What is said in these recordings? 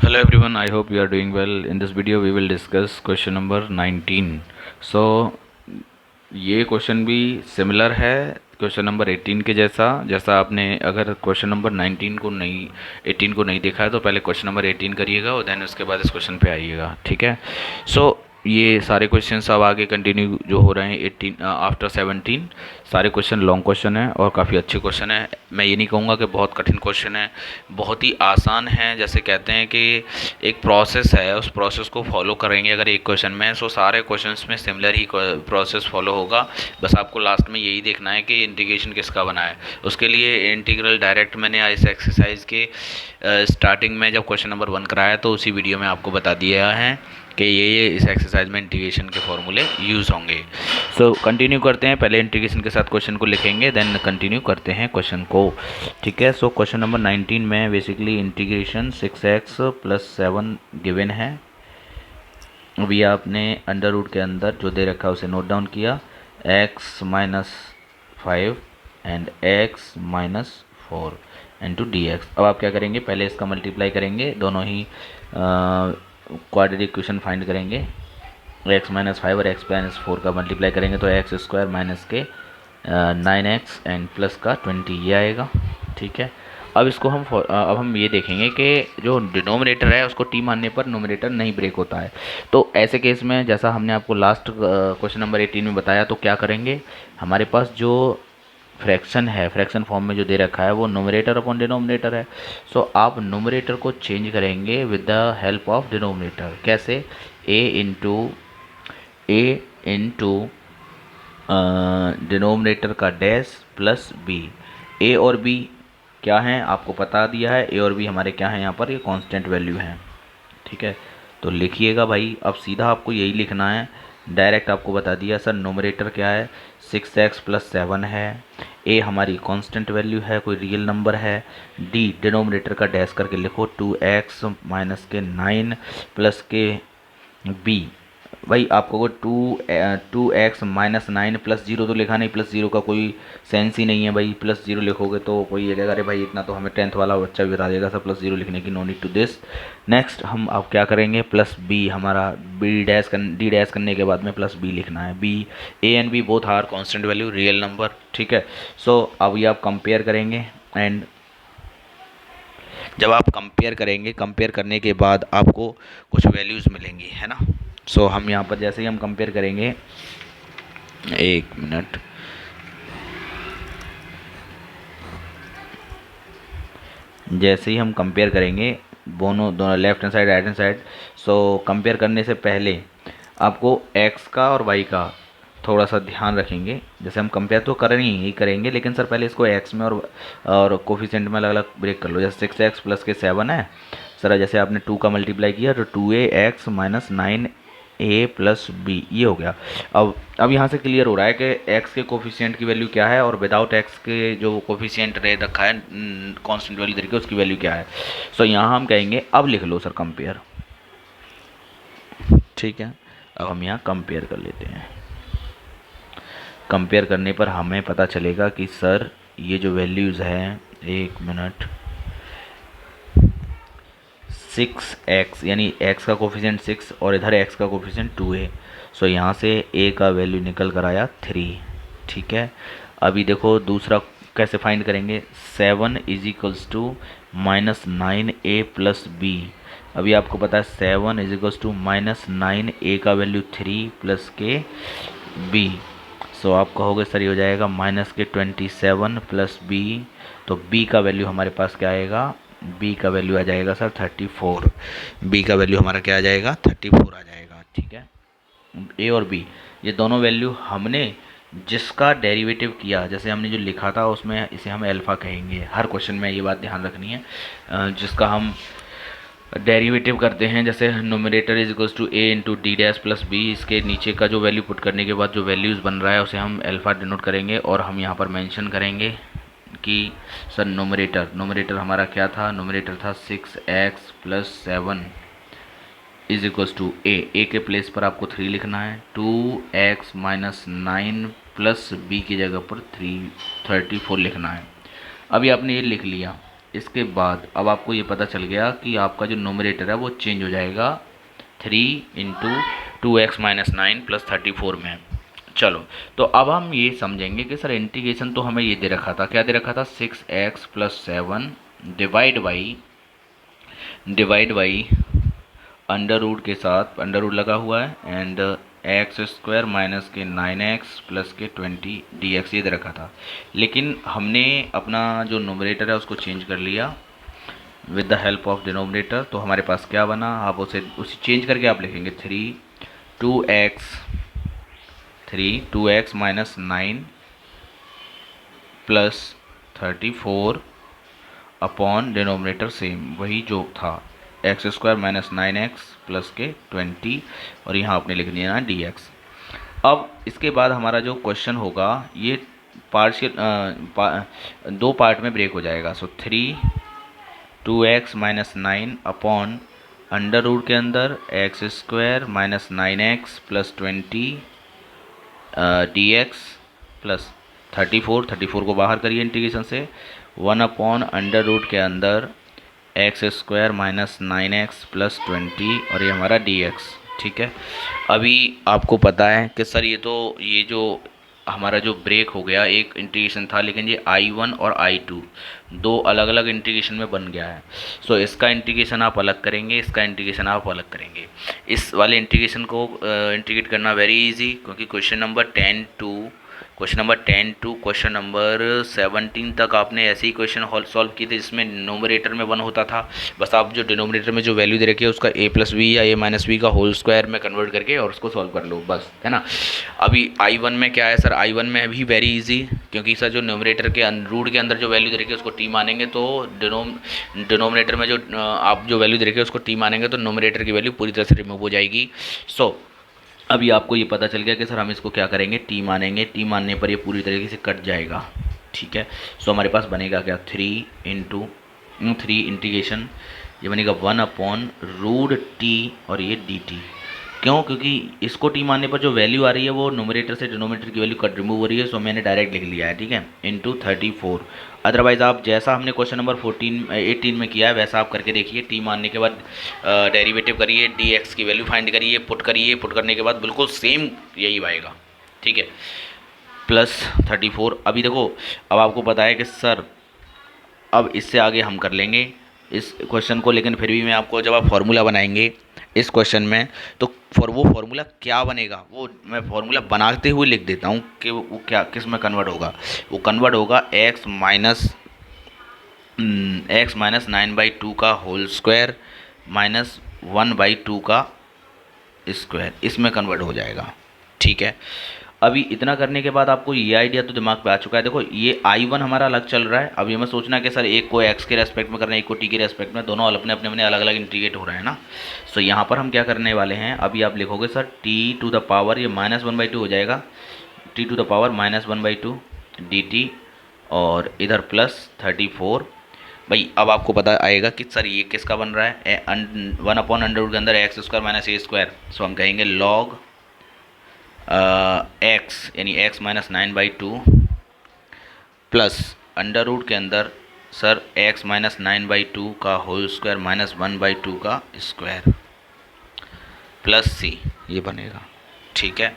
Hello everyone, I hope you are doing well. In this video we will discuss question number 19. So ये question भी similar है question number 18 के जैसा आपने अगर क्वेश्चन नंबर 19 को नहीं 18 को नहीं देखा है तो पहले क्वेश्चन नंबर 18 करिएगा और देन उसके बाद इस क्वेश्चन पे आइएगा, ठीक है। सो ये सारे क्वेश्चंस अब आगे कंटिन्यू जो हो रहे हैं 18 आफ्टर 17 सारे क्वेश्चन लॉन्ग क्वेश्चन है और काफ़ी अच्छे क्वेश्चन है। मैं ये नहीं कहूँगा कि बहुत कठिन क्वेश्चन है, बहुत ही आसान है। जैसे कहते हैं कि एक प्रोसेस है, उस प्रोसेस को फॉलो करेंगे अगर एक क्वेश्चन में, सो सारे क्वेश्चंस में सिमिलर ही प्रोसेस फॉलो होगा। बस आपको लास्ट में यही देखना है कि इंटीग्रेशन किसका बना है। उसके लिए इंटीग्रल डायरेक्ट मैंने इस एक्सरसाइज के स्टार्टिंग में जब क्वेश्चन नंबर 1 कराया तो उसी वीडियो में आपको बता दिया है कि ये इस एक्सरसाइज में इंटीग्रेशन के फॉर्मूले यूज़ होंगे। सो कंटिन्यू करते हैं, पहले इंटीग्रेशन के साथ क्वेश्चन को लिखेंगे देन कंटिन्यू करते हैं क्वेश्चन को, ठीक है। सो क्वेश्चन नंबर 19 में बेसिकली इंटीग्रेशन 6x + 7 गिवन है। अभी आपने अंडर रूट के अंदर जो दे रखा है उसे नोट डाउन किया, x - 5 and x - 4 into dx। अब आप क्या करेंगे, पहले इसका मल्टीप्लाई करेंगे, दोनों ही क्वाड्रेटिक इक्वेशन फाइंड करेंगे। x - 5 और x - 4 का मल्टीप्लाई करेंगे तो x² माइनस के 9x एंड प्लस का 20 ये आएगा, ठीक है। अब इसको अब हम ये देखेंगे कि जो डिनोमिनेटर है उसको t मानने पर नोमिनेटर नहीं ब्रेक होता है। तो ऐसे केस में जैसा हमने आपको लास्ट क्वेश्चन नंबर 18 में बताया, तो क्या करेंगे, हमारे पास जो फ्रैक्शन है, फ्रैक्शन फॉर्म में जो दे रखा है वो नोमिनेटर अपॉन डिनोमिनेटर है। सो आप नोमिनेटर को चेंज करेंगे with the help of denominator. कैसे, ए इंटू डिनोमिनेटर का डैश प्लस बी। ए और बी क्या हैं आपको बता दिया है, ए और बी हमारे क्या हैं यहाँ पर, ये कांस्टेंट वैल्यू हैं, ठीक है। तो लिखिएगा भाई, अब सीधा आपको यही लिखना है, डायरेक्ट आपको बता दिया सर नोमिनेटर क्या है 6x + 7 है, ए हमारी कांस्टेंट वैल्यू है, कोई रियल नंबर है, डी डिनोमिनेटर का डैश करके लिखो 2x - के 9 प्लस के बी। भाई आपको को 2x - 9 + 0 तो लिखा नहीं, +0 का कोई सेंस ही नहीं है भाई। +0 लिखोगे तो कोई ये कहेगा अरे भाई इतना तो हमें 10th वाला बच्चा भी बता देगा, सब +0 लिखने की, no need to this. Next हम अब क्या करेंगे, प्लस बी, हमारा डी डैश करने के बाद में प्लस बी लिखना है। B, A and B both are constant value, real number, ठीक है। सो अब ये आप कंपेयर करेंगे एंड जब आप कंपेयर करेंगे, कंपेयर करने के बाद आपको कुछ वैल्यूज़ मिलेंगी, है ना। सो हम यहाँ पर जैसे ही हम कंपेयर करेंगे, एक मिनट, जैसे ही हम कंपेयर करेंगे दोनों left hand side right hand side, so compare करने से पहले आपको x का और y का थोड़ा सा ध्यान रखेंगे। जैसे हम कंपेयर तो करेंगे ही करेंगे, लेकिन सर पहले इसको x में और कोफिशिएंट में अलग अलग ब्रेक कर लो। जैसे 6x + के 7 है सर, जैसे आपने 2 का मल्टीप्लाई किया तो 2ax - 9a + b ये हो गया। अब यहाँ से क्लियर हो रहा है कि x के कोफिशिएंट की वैल्यू क्या है और विदाउट x के जो कोफिशिएंट रह रखा है कांस्टेंट वैल्यू तरीके उसकी वैल्यू क्या है। सो यहाँ हम कहेंगे अब लिख लो सर कंपेयर, ठीक है। अब हम यहाँ कंपेयर कर लेते हैं। कंपेयर करने पर हमें पता चलेगा कि सर ये जो वैल्यूज़ हैं, एक मिनट, 6x यानी x का कोफिशिएंट 6 और इधर x का कोफिशिएंट 2a। सो यहाँ से a का वैल्यू निकल कर आया 3, ठीक है। अभी देखो दूसरा कैसे फाइंड करेंगे, 7 = -9a + b। अभी आपको पता है 7 = -9a का वैल्यू 3 प्लस के b। सो आप कहोगे सर ये हो जाएगा -27 प्लस b। तो b का वैल्यू हमारे पास क्या आएगा, b का वैल्यू आ जाएगा सर 34। b का वैल्यू हमारा क्या आ जाएगा, 34 आ जाएगा, ठीक है। a और b ये दोनों वैल्यू हमने जिसका डेरिवेटिव किया, जैसे हमने जो लिखा था उसमें इसे हम अल्फ़ा कहेंगे। हर क्वेश्चन में ये बात ध्यान रखनी है, जिसका हम डेरिवेटिव करते हैं, जैसे nominator = a × d dash plus b, इसके नीचे का जो वैल्यू पुट करने के बाद जो वैल्यूज़ बन रहा है उसे हम अल्फ़ा डिनोट करेंगे और हम यहाँ पर मेंशन करेंगे कि सर नोमिनेटर हमारा क्या था, नोमिनेटर था 6x + 7 = a के प्लेस पर आपको 3 लिखना है, 2x - 9 + b की जगह पर 34 लिखना है। अभी आपने ये लिख लिया, इसके बाद अब आपको ये पता चल गया कि आपका जो नोमरेटर है वो चेंज हो जाएगा 3 × 2x - 9 + 34 में। चलो, तो अब हम ये समझेंगे कि सर इंटीग्रेशन तो हमें ये दे रखा था, क्या दे रखा था, 6x + 7 divide by under root के साथ अंडर रूट लगा हुआ है एंड x² माइनस के 9x प्लस के 20 dx ये दे रखा था। लेकिन हमने अपना जो नोमरेटर है उसको चेंज कर लिया with the help of denominator. तो हमारे पास क्या बना, आप उसे चेंज करके आप लिखेंगे 2x minus 9 plus 34 upon denominator same वही जो था x² माइनस 9x प्लस के 20 और यहाँ आपने लिख दिया ना dx। अब इसके बाद हमारा जो क्वेश्चन होगा ये दो पार्ट में ब्रेक हो जाएगा। So 2x minus 9 upon under root के अंदर x² minus 9x plus 20 dx plus 34 को बाहर करिए इंटीग्रेशन से 1 अपॉन अंडर रूट के अंदर x² माइनस 9x प्लस 20 और ये हमारा dx। ठीक है, अभी आपको पता है कि सर ये जो हमारा जो ब्रेक हो गया एक इंटीग्रेशन था, लेकिन ये I1 और I2 दो अलग अलग इंटीग्रेशन में बन गया है। सो इसका इंटीग्रेशन आप अलग करेंगे, इसका इंटीग्रेशन आप अलग करेंगे। इस वाले इंटीग्रेशन को इंटीग्रेट करना वेरी इजी, क्योंकि question number 10 to question number 17 तक आपने ऐसे ही क्वेश्चन सॉल्व किए थे जिसमें नोमरेटर में 1 होता था। बस आप जो डिनोमिनेटर में जो वैल्यू दे रखी है उसका a+b या a-b का होल स्क्वायर में कन्वर्ट करके और उसको सॉल्व कर लो, बस, है ना। अभी I1 में क्या है सर, I1 में भी वेरी इजी, क्योंकि सर जो नोमरेटर के रूट के अंदर जो वैल्यू दे रखी है उसको t मानेंगे तो डिनोमिनेटर में जो आप जो वैल्यू दे रखी है उसको t मानेंगे तो नोमरेटर की वैल्यू पूरी तरह से रिमूव हो जाएगी। सो अभी आपको ये पता चल गया कि सर हम इसको क्या करेंगे, टी मानेंगे, टी मानने पर ये पूरी तरीके से कट जाएगा। ठीक है, सो हमारे पास बनेगा क्या, 3 इंटीग्रेशन ये बनेगा 1 अपॉन रूट टी और ये डी टी। क्यों, क्योंकि इसको टी मानने पर जो वैल्यू आ रही है वो नोमरेटर से डिनोमिनेटर की वैल्यू कट रिमूव हो रही है, सो मैंने डायरेक्ट लिख लिया है। ठीक है, इंटू 34। अदरवाइज़ आप जैसा हमने क्वेश्चन नंबर 18 में किया है वैसा आप करके देखिए। टी मानने के बाद डेरिवेटिव करिए, डी एक्स की वैल्यू फाइंड करिए, पुट करने के बाद बिल्कुल सेम यही आएगा। ठीक है, प्लस 34। अभी देखो, अब आपको पता है कि सर अब इससे आगे हम कर लेंगे इस क्वेश्चन को, लेकिन फिर भी मैं आपको जब आप फार्मूला बनाएंगे इस क्वेश्चन में तो वो फार्मूला क्या बनेगा वो मैं फार्मूला बनाते हुए लिख देता हूँ कि वो क्या किस में कन्वर्ट होगा। वो कन्वर्ट होगा x माइनस 9/2 का होल स्क्वायर माइनस 1/2 का स्क्वायर, इसमें कन्वर्ट हो जाएगा। ठीक है, अभी इतना करने के बाद आपको ये आइडिया तो दिमाग पे आ चुका है। देखो ये I1 हमारा अलग चल रहा है, अब ये मत सोचना कि सर एक को x के रेस्पेक्ट में करना है एक को t के रेस्पेक्ट में, दोनों अपने अपने अलग अलग इंटीग्रेट हो रहे हैं ना। सो यहाँ पर हम क्या करने वाले हैं, अभी आप लिखोगे सर t⁻, ये -1/2 हो जाएगा, t⁻⁻1/2 dt और इधर प्लस 34। भाई अब आपको पता आएगा कि सर ये किसका बन रहा है, 1 अपॉन अंडर रूट के अंदर x² माइनस a²। सो हम कहेंगे लॉग x यानी x minus 9/2 plus under root के अंदर सर x माइनस 9/2 का होल स्क्वायर माइनस 1/2 का स्क्वायर प्लस c, ये बनेगा। ठीक है,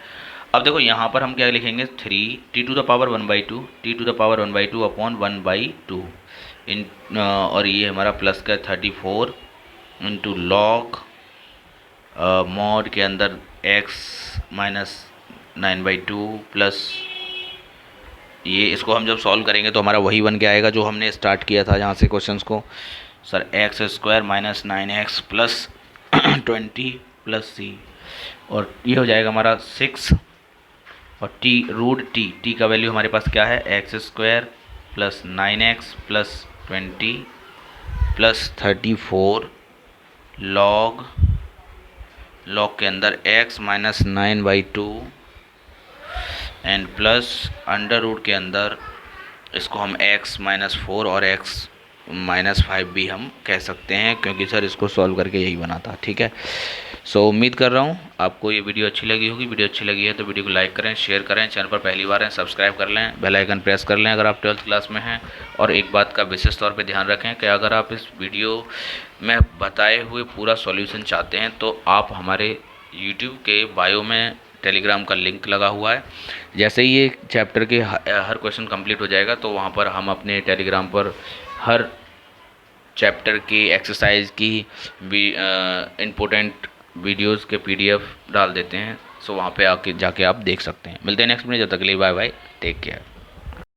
अब देखो यहाँ पर हम क्या लिखेंगे, 3t⁻1/2 अपॉन 1/2 और ये हमारा प्लस का 34 इंटू लॉग मॉड के अंदर x माइनस 9/2 प्लस ये, इसको हम जब सॉल्व करेंगे तो हमारा वही बन के आएगा जो हमने स्टार्ट किया था जहाँ से क्वेश्चंस को, sir x² minus 9x plus 20 plus c और ये हो जाएगा हमारा 6 और टी का वैल्यू हमारे पास क्या है, x² plus 9x plus 20 plus 34 log के अंदर x minus 9/2 and plus under root के अंदर इसको हम x माइनस 4 और x -5 भी हम कह सकते हैं, क्योंकि सर इसको सॉल्व करके यही बना था। ठीक है, सो उम्मीद कर रहा हूँ आपको ये वीडियो अच्छी लगी होगी। वीडियो अच्छी लगी है तो वीडियो को लाइक करें, शेयर करें, चैनल पर पहली बार हैं सब्सक्राइब कर लें, बेल आइकन प्रेस कर लें अगर आप 12th क्लास में हैं। और एक बात का विशेष तौर पे ध्यान रखें कि अगर आप इस वीडियो में बताए हुए पूरा सॉल्यूशन चाहते हैं तो आप हमारे यूट्यूब के बायो में टेलीग्राम का लिंक लगा हुआ है। जैसे ही ये चैप्टर के हर क्वेश्चन कंप्लीट हो जाएगा तो वहाँ पर हम अपने टेलीग्राम पर हर चैप्टर की एक्सरसाइज की भी इम्पोर्टेंट वीडियोस के PDF डाल देते हैं। सो वहाँ पे आके जाके आप देख सकते हैं। मिलते हैं नेक्स्ट में, जब तक के लिए बाय बाय, टेक केयर।